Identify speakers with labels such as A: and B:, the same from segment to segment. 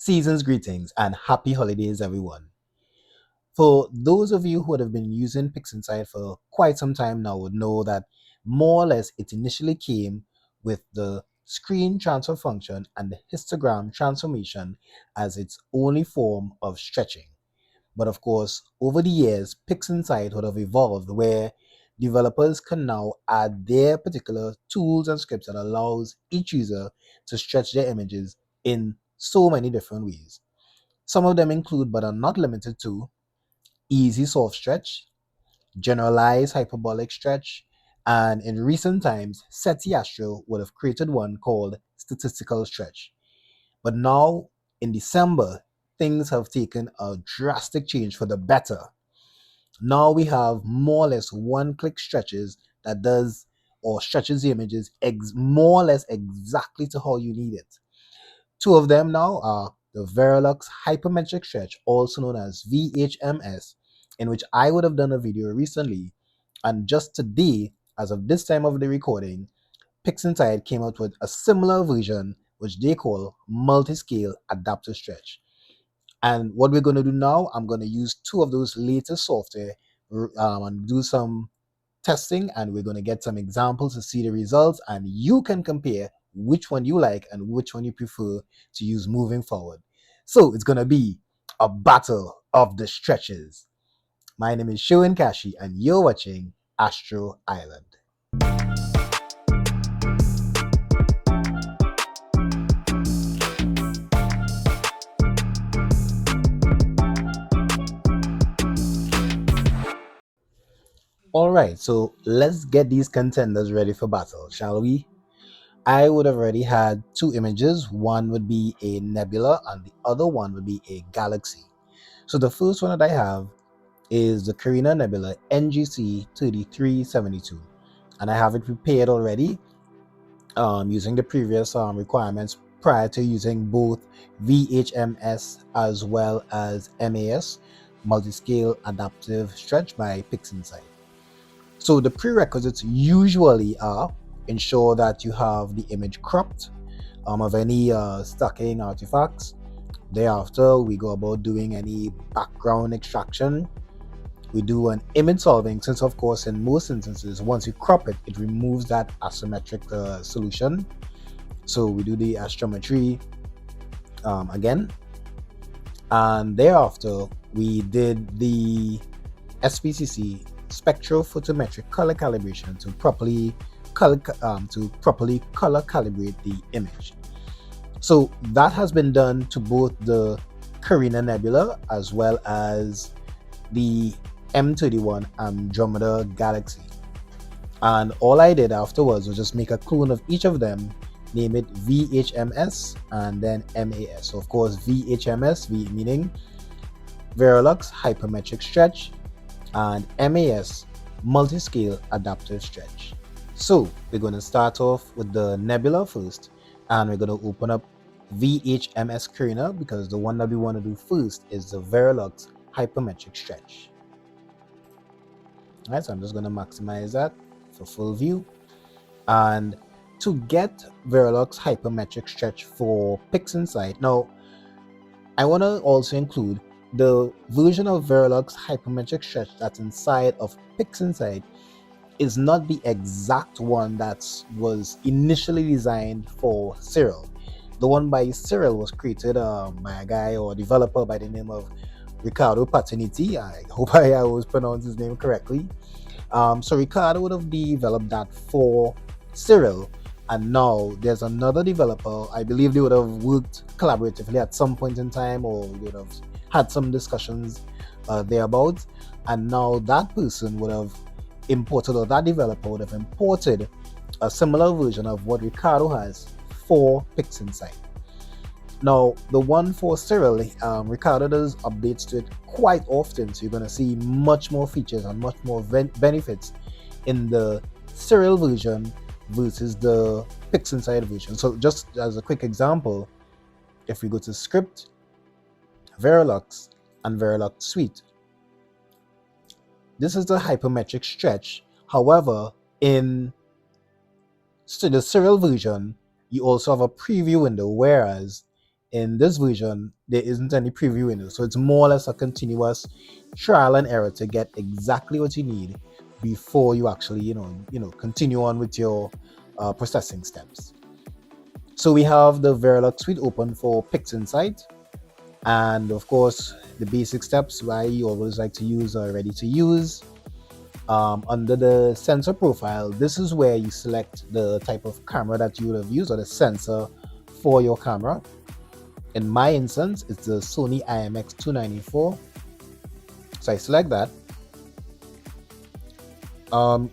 A: Season's greetings and happy holidays, everyone. For those of you who have been using PixInsight for quite some time now would know that more or less it initially came with the screen transfer function and the histogram transformation as its only form of stretching. But of course, over the years, PixInsight would have evolved where developers can now add their particular tools and scripts that allows each user to stretch their images in so many different ways. Some of them include, but are not limited to, easy soft stretch, generalized hyperbolic stretch, and in recent times, SETI Astro would have created one called statistical stretch. But now, in December, things have taken a drastic change for the better. Now we have more or less one-click stretches that does or stretches the images more or less exactly to how you need it. Two of them now are the Veralux Hypermetric Stretch, also known as VHMS, in which I would have done a video recently. And just today, as of this time of the recording, PixInsight came out with a similar version, which they call Multiscale Adaptive Stretch. And what we're going to do now, I'm going to use two of those latest software and do some testing, and we're going to get some examples to see the results, and you can compare which one you like and which one you prefer to use moving forward. So it's going to be a battle of the stretches. My name is Shoin Kashi, and you're watching Astro Island. Alright, so let's get these contenders ready for battle, shall we? I would have already had two images. One would be a nebula and the other one would be a galaxy. So the first one that I have is the Carina Nebula NGC 3372, and I have it prepared already using the previous requirements prior to using both VHMS as well as MAS, Multiscale Adaptive Stretch by PixInsight. So the prerequisites usually are ensure that you have the image cropped of any stacking artifacts. Thereafter, we go about doing any background extraction. We do an image solving, since of course in most instances, once you crop it, it removes that asymmetric solution. So we do the astrometry again. And thereafter, we did the SPCC spectrophotometric color calibration to properly color calibrate the image. So that has been done to both the Carina Nebula as well as the M31 Andromeda Galaxy. And all I did afterwards was just make a clone of each of them, name it VHMS and then MAS. So of course VHMS, meaning Veralux Hypermetric Stretch, and MAS, Multiscale Adaptive Stretch. So we're going to start off with the Nebula first, and we're going to open up VHMS Carina because the one that we want to do first is the Veralux Hypermetric Stretch. Alright, so I'm just going to maximize that for full view. And to get Veralux Hypermetric Stretch for PixInsight, now I want to also include the version of Veralux Hypermetric Stretch that's inside of PixInsight is not the exact one that was initially designed for Cyril. The one by Cyril was created by a guy or developer by the name of Ricardo Patiniti. I hope I always pronounce his name correctly. So Ricardo would have developed that for Cyril, and now there's another developer. I believe they would have worked collaboratively at some point in time, or they would have had some discussions thereabouts, and now that person would have imported, or that developer would have imported a similar version of what Ricardo has for PixInsight. Now the one for Cyril, Ricardo does updates to it quite often, so you're going to see much more features and much more benefits in the Cyril version versus the PixInsight version. So just as a quick example, if we go to script, Veralux and Veralux Suite, this is the hypermetric stretch. However, in the Cyril version, you also have a preview window, whereas in this version, there isn't any preview window. So it's more or less a continuous trial and error to get exactly what you need before you actually, continue on with your processing steps. So we have the Veralux suite open for PixInsight. And of course, the basic steps I always like to use are ready to use. Under the sensor profile, this is where you select the type of camera that you would have used or the sensor for your camera. In my instance, it's the Sony IMX294. So I select that.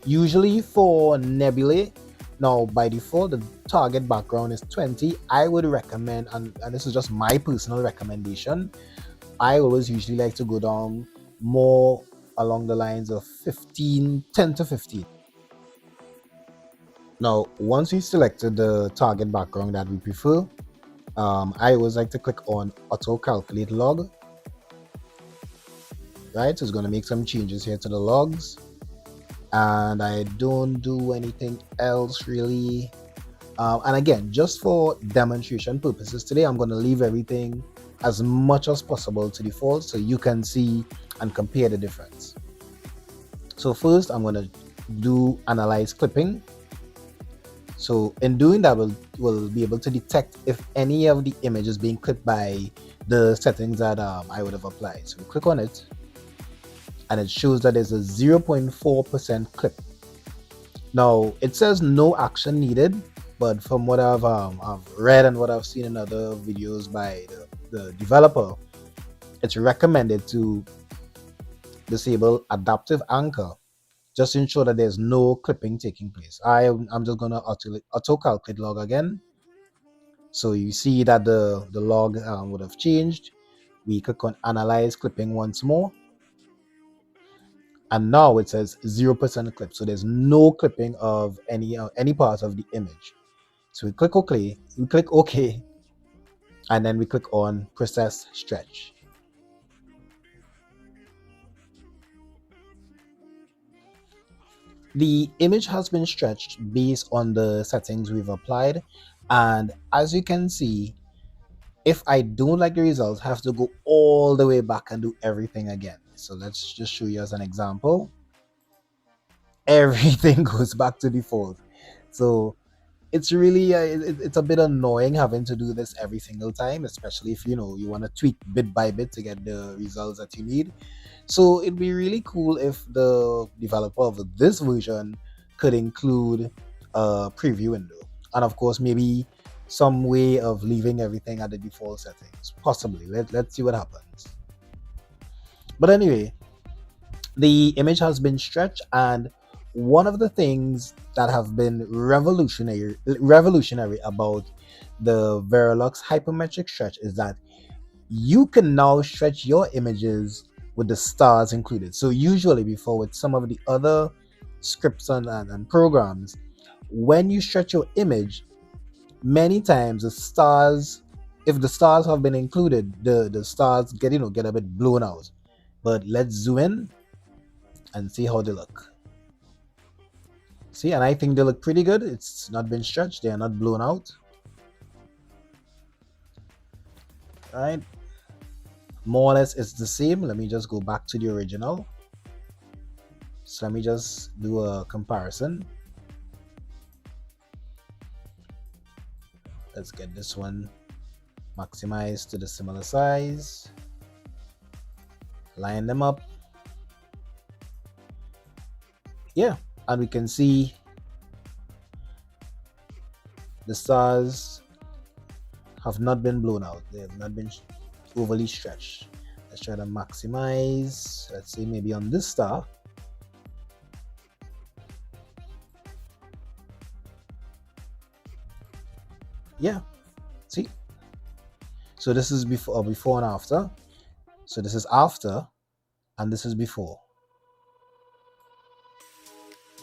A: Usually for nebulae, now by default, the target background is 20. I would recommend, and this is just my personal recommendation, I always usually like to go down more along the lines of 10 to 15. Now, once we selected the target background that we prefer, I always like to click on Auto Calculate Log. Right, so it's going to make some changes here to the logs. And I don't do anything else really. And again, just for demonstration purposes today, I'm going to leave everything as much as possible to default so you can see and compare the difference. So first, I'm going to do analyze clipping. So in doing that, we'll be able to detect if any of the image is being clipped by the settings that I would have applied. So we click on it, and it shows that there's a 0.4% clip. Now it says no action needed, but from what I've read and what I've seen in other videos by the developer, it's recommended to disable adaptive anchor just to ensure that there's no clipping taking place. I'm just gonna auto calculate log again. So you see that the log would have changed. We click on analyze clipping once more, and now it says 0% clip. So there's no clipping of any part of the image. So we click OK, and then we click on process stretch. The image has been stretched based on the settings we've applied, and as you can see, if I don't like the results, I have to go all the way back and do everything again. So let's just show you as an example. Everything goes back to default. So it's really it's a bit annoying having to do this every single time, especially if you want to tweak bit by bit to get the results that you need. So it'd be really cool if the developer of this version could include a preview window, and of course maybe some way of leaving everything at the default settings, possibly. Let's see what happens. But anyway, the image has been stretched, and one of the things that have been revolutionary about the Veralux Hypermetric Stretch is that you can now stretch your images with the stars included. So usually before, with some of the other scripts and programs, when you stretch your image, many times the stars, if the stars have been included, the stars get a bit blown out. But let's zoom in and see how they look. See, and I think they look pretty good. It's not been stretched, they are not blown out. All right, more or less it's the same. Let me just go back to the original. So let me just do a comparison. Let's get this one maximized to the similar size, line them up. Yeah, and we can see the stars have not been blown out. They have not been overly stretched. Let's try to maximize. Let's say maybe on this star. Yeah, see? So this is before and after. So this is after, and this is before.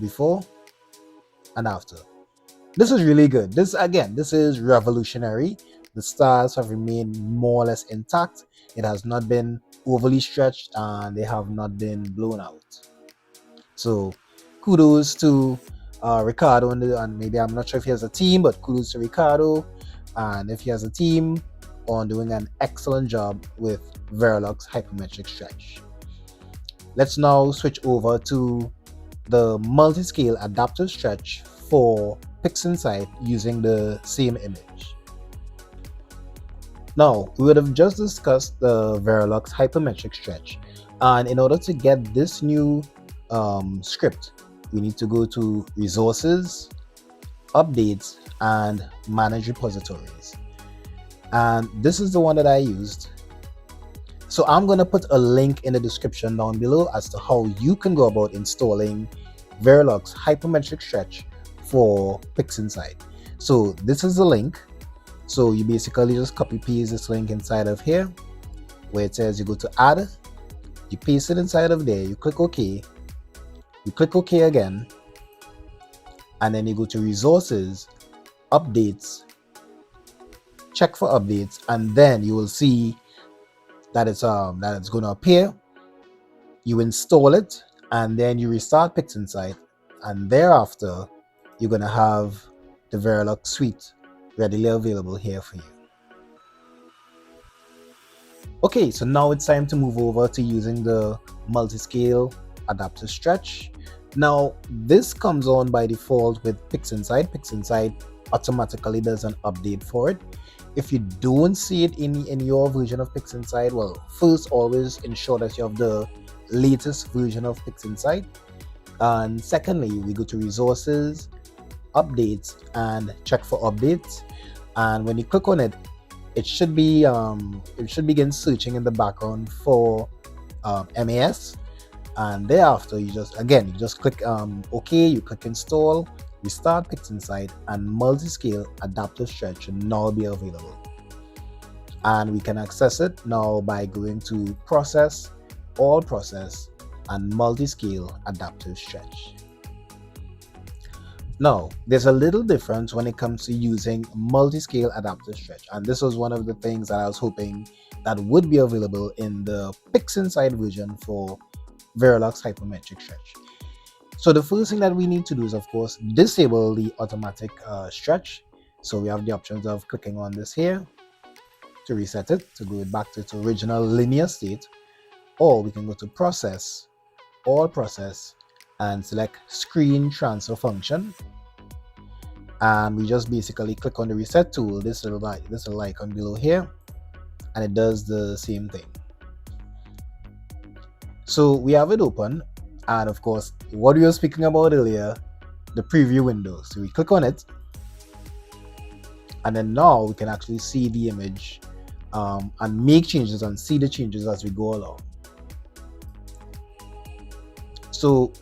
A: Before and after. This is really good. This is revolutionary. The stars have remained more or less intact. It has not been overly stretched, and they have not been blown out. So kudos to Ricardo, and maybe I'm not sure if he has a team, but kudos to Ricardo. And if he has a team, on doing an excellent job with Veralux Hypermetric Stretch. Let's now switch over to the Multiscale Adaptive Stretch for PixInsight using the same image. Now, we would have just discussed the Veralux Hypermetric Stretch, and in order to get this new script, we need to go to Resources, Updates, and Manage Repositories. And this is the one that I used. So I'm going to put a link in the description down below as to how you can go about installing Veralux Hypermetric Stretch for PixInsight. So this is the link. So you basically just copy paste this link inside of here where it says you go to add, you paste it inside of there, you click OK, you click OK again, and then you go to Resources, Updates, check for updates, and then you will see that it's going to appear. You install it, and then you restart PixInsight, and thereafter you're going to have the Veralux suite readily available here for you. Okay, so now it's time to move over to using the Multiscale Adaptive Stretch. Now this comes on by default with PixInsight. PixInsight automatically does an update for it. If you don't see it in your version of PixInsight, well, first always ensure that you have the latest version of PixInsight, and secondly we go to Resources, Updates, and check for updates. And when you click on it, it should begin searching in the background for MAS, and thereafter you just click OK, you click install, restart PixInsight, and Multiscale Adaptive Stretch should now be available. And we can access it now by going to Process, All Process, and Multiscale Adaptive Stretch. Now, there's a little difference when it comes to using Multiscale Adaptive Stretch, and this was one of the things that I was hoping that would be available in the PixInsight version for Veralux Hypermetric Stretch. So the first thing that we need to do is, of course, disable the automatic stretch. So we have the options of clicking on this here to reset it, to go back to its original linear state, or we can go to Process, All Process, and select Screen Transfer Function, and we just basically click on the reset tool, this little icon below here, and it does the same thing. So we have it open, and of course what we were speaking about earlier, the preview window. So we click on it, and then now we can actually see the image and make changes and see the changes as we go along. So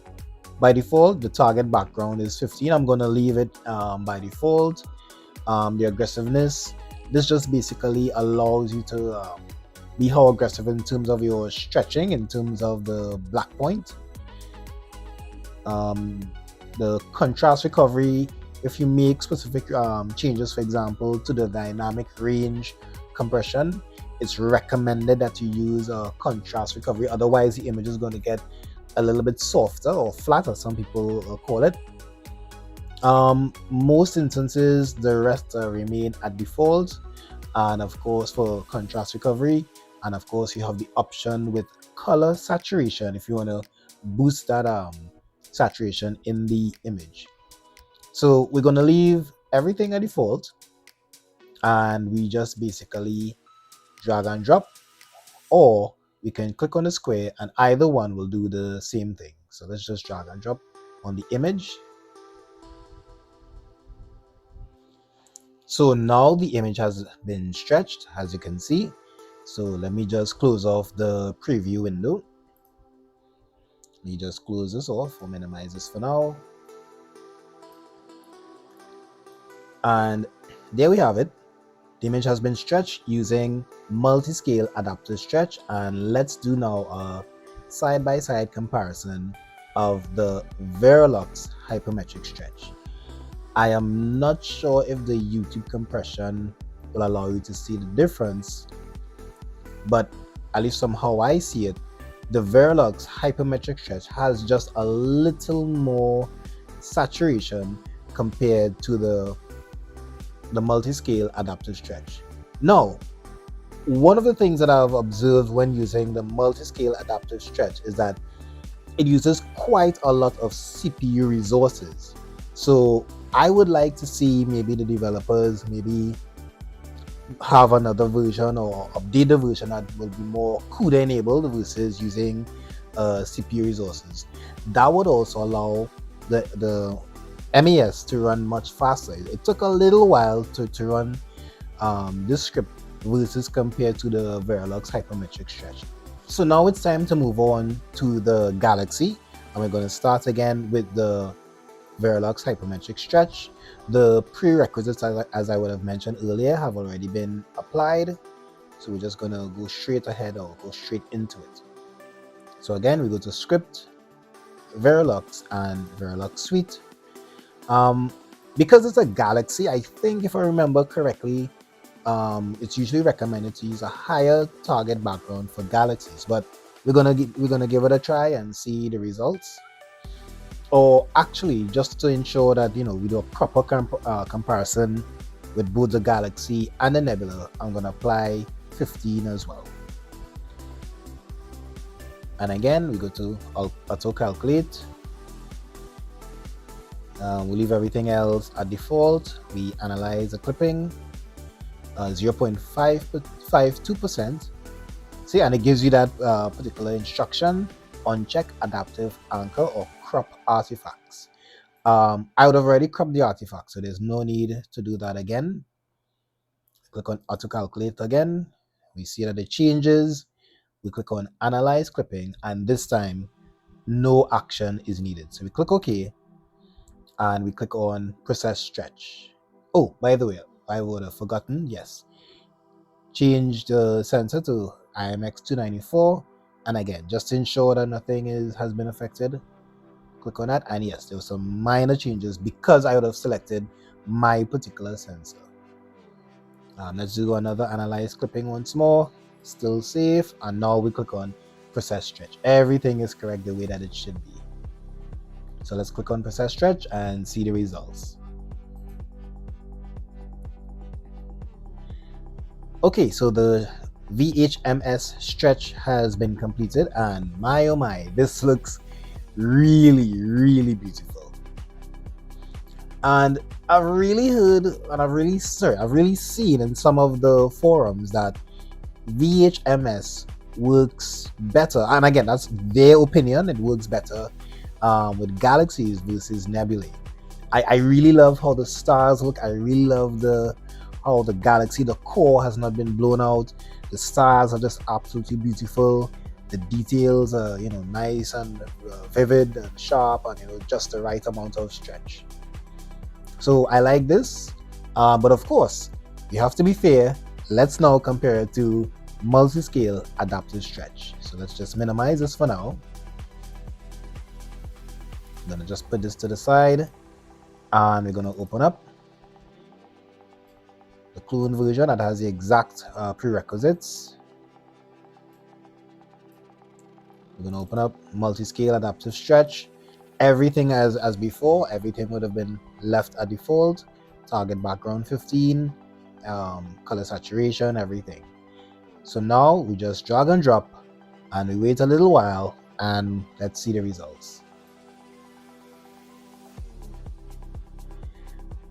A: by default, the target background is 15. I'm going to leave it by default. The aggressiveness, this just basically allows you to be how aggressive in terms of your stretching, in terms of the black point. The contrast recovery, if you make specific changes, for example, to the dynamic range compression, it's recommended that you use a contrast recovery. Otherwise, the image is going to get a little bit softer or flatter, some people call it. Most instances, the rest remain at default, and of course for contrast recovery, and of course you have the option with color saturation if you want to boost that saturation in the image. So we're going to leave everything at default, and we just basically drag and drop, or we can click on the square, and either one will do the same thing. So let's just drag and drop on the image. So now the image has been stretched, as you can see. So let me just close off the preview window. Let me just close this off or minimize this for now. And there we have it. The image has been stretched using Multiscale Adaptive Stretch, and let's do now a side-by-side comparison of the Veralux Hypermetric Stretch. I am not sure if the YouTube compression will allow you to see the difference, but at least somehow I see it. The Veralux Hypermetric Stretch has just a little more saturation compared to the Multiscale Adaptive Stretch. Now, one of the things that I've observed when using the multiscale adaptive stretch is that it uses quite a lot of CPU resources. So I would like to see maybe the developers maybe have another version or update the version that will be more CUDA enabled versus using CPU resources. That would also allow the MES to run much faster. It took a little while to run this script versus compared to the Veralux Hypermetric Stretch. So now it's time to move on to the Galaxy, and we're going to start again with the Veralux Hypermetric Stretch. The prerequisites, as I would have mentioned earlier, have already been applied. So we're just going to go straight ahead or go straight into it. So again, we go to Script, Veralux, and Veralux Suite. Because it's a Galaxy, I think if I remember correctly, it's usually recommended to use a higher target background for galaxies, but we're gonna give it a try and see the results. Or actually, just to ensure that we do a proper comparison with both the Galaxy and the Nebula, I'm gonna apply 15 as well. And again, we go to auto calculate. We leave everything else at default. We analyze the clipping. 0.552%. See, and it gives you that particular instruction: uncheck adaptive anchor or crop artifacts. I would have already cropped the artifact, so there's no need to do that again. Click on auto calculate again. We see that it changes. We click on analyze clipping, and this time no action is needed. So we click OK, and we click on process stretch. Oh, by the way, I would have forgotten. Yes, change the sensor to IMX 294, and again, just to ensure that nothing has been affected, click on that. And yes, there were some minor changes because I would have selected my particular sensor. Let's do another analyze clipping once more. Still safe, and now we click on process stretch. Everything is correct the way that it should be. So let's click on process stretch and see the results. Okay, so the VHMS stretch has been completed, and my oh my, this looks really, really beautiful. And I've really heard and I've really seen in some of the forums that VHMS works better, and again, that's their opinion, it works better with galaxies versus nebulae. I really love how the stars look. I really love how the galaxy, the core has not been blown out. The stars are just absolutely beautiful. The details are nice and vivid and sharp, and just the right amount of stretch. So I like this, but of course you have to be fair. Let's now compare it to multiscale adaptive stretch. So let's just minimize this for now. I'm gonna just put this to the side, and we're gonna open up the clone version that has the exact prerequisites. We're going to open up multiscale adaptive stretch. Everything as before, everything would have been left at default. Target background 15, color saturation, everything. So now we just drag and drop, and we wait a little while, and let's see the results.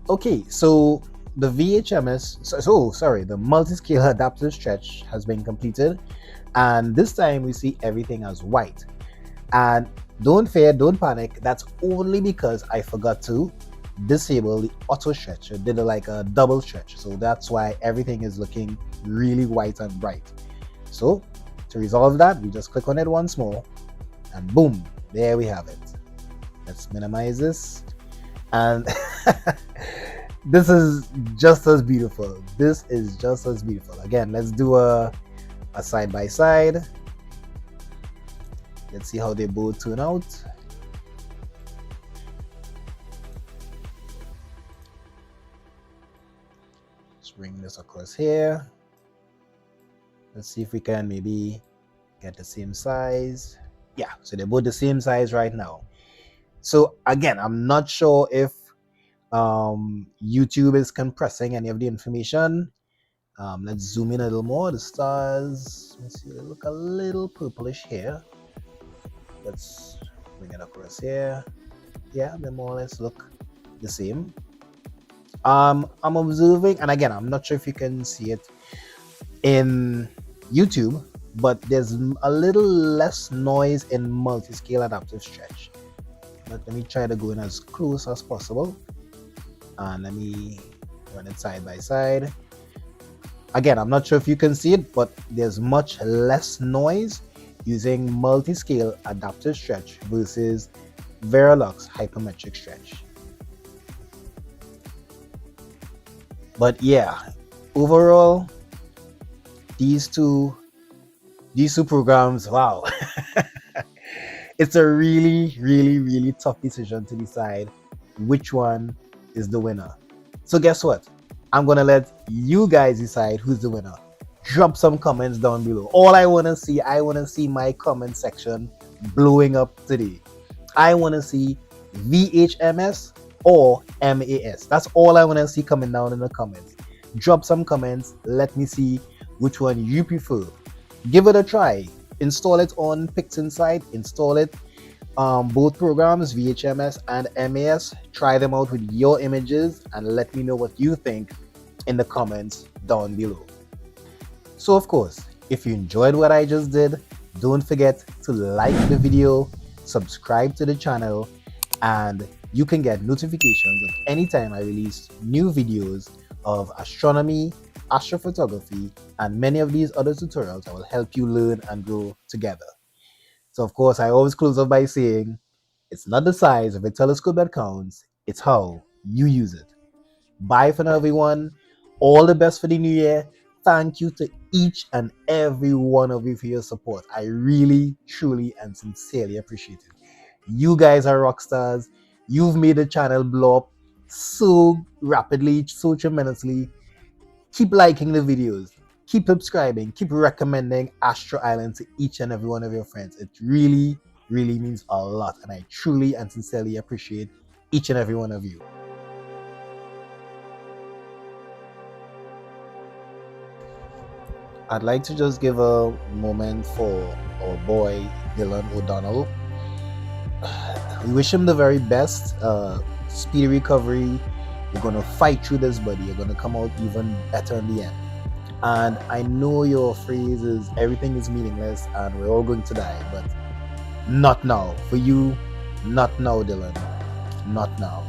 A: Okay, so the VHMS, the multiscale adaptive stretch has been completed, and this time we see everything as white. And don't fear, don't panic, that's only because I forgot to disable the auto stretch. It did like a double stretch, so that's why everything is looking really white and bright. So to resolve that, we just click on it once more, and boom, there we have it. Let's minimize this, and this is just as beautiful. This is just as beautiful. Again, let's do a side by side. Let's see how they both turn out. Let's bring this across here. Let's see if we can maybe get the same size. Yeah, so they're both the same size right now. So again, I'm not sure if YouTube is compressing any of the information. Let's zoom in a little more. The stars, let me see, they look a little purplish here. Let's bring it across here. Yeah, they more or less look the same. I'm observing, and again, I'm not sure if you can see it in YouTube, but there's a little less noise in multiscale adaptive stretch. But let me try to go in as close as possible, and let me run it side by side. Again, I'm not sure if you can see it, but there's much less noise using multiscale adaptive stretch versus Veralux Hypermetric Stretch. But yeah, overall, these two programs, wow. It's a really tough decision to decide which one is the winner. So guess what? I'm gonna let you guys decide who's the winner. Drop some comments down below. All I wanna see my comment section blowing up today. I wanna see VHMS or MAS. That's all I wanna see coming down in the comments. Drop some comments. Let me see which one you prefer. Give it a try. Install it on PixInsight. Install it. Both programs, VHMS and MAS. Try them out with your images and let me know what you think in the comments down below. So of course, if you enjoyed what I just did, don't forget to like the video, subscribe to the channel, and you can get notifications of anytime I release new videos of astronomy, astrophotography, and many of these other tutorials that will help you learn and grow together. So of course, I always close off by saying, it's not the size of a telescope that counts, it's how you use it. Bye for now, everyone. All the best for the new year. Thank you to each and every one of you for your support. I really, truly, and sincerely appreciate it. You guys are rock stars. You've made the channel blow up so rapidly, so tremendously. Keep liking the videos. Keep subscribing. Keep recommending Astro Island to each and every one of your friends. It really means a lot. And I truly and sincerely appreciate each and every one of you. I'd like to just give a moment for our boy Donnell. We wish him the very best. Speedy recovery. You're gonna fight through this, buddy. You're gonna come out even better in the end. And I know your phrase is everything is meaningless and we're all going to die, but not now. For you, not now, Dylan. Not now.